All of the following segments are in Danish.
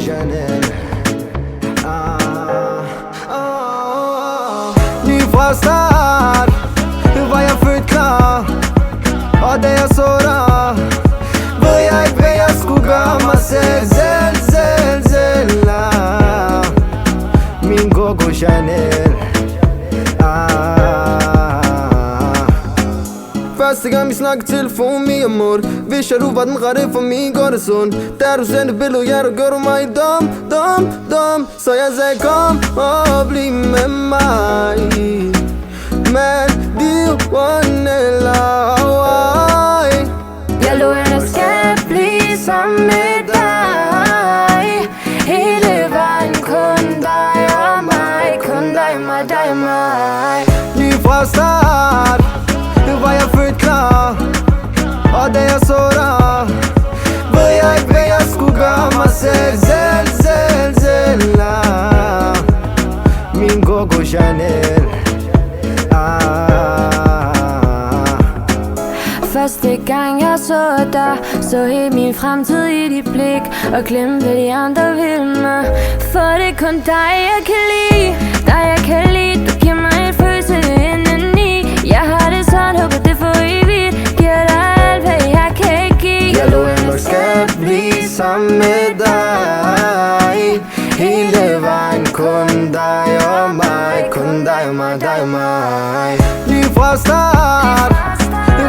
Chanel. Ny fra start var jeg født klar, og da jeg så dig, ved jeg ikke hvad jeg skulle gøre mig selv. Min Coco Chanel. Første gang vi snakkede telefon, mi amor, hvis jeg du var den rette for min godt og sund. Da du sendte billeder, ja, der gør du mig dum. Så jeg sagde kom og bliv med mig. Men de one eller ej, jeg lover jeg skal blive sammen med dig hele vejen, kun dig og mig, kun dig og mig. Lige fra start var jeg født klar, og da jeg så dig, ved jeg ikke hvad jeg skulle gøre mig selv. Min Coco Chanel. Første gang jeg så dig, så helt min fremtid i dit blik, og glemte hvad de andre vil mig. For det er kun dig jeg kan lide, dig jeg kan lide. Du giver mig en følelse indeni. Jeg har det sådan, håber det for evigt. Giver dig alt hvad jeg kan give. Jeg lover jeg skal blive sammen med dig hele vejen, kun dig og mig, kun dig og mig, dig og mig. Lige fra start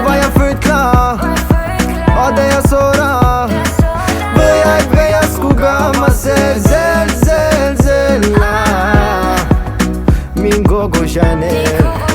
var jeg født klar, og da jeg så dig, ved jeg ikke hvad jeg skulle gøre mig selv. Min Coco Chanel.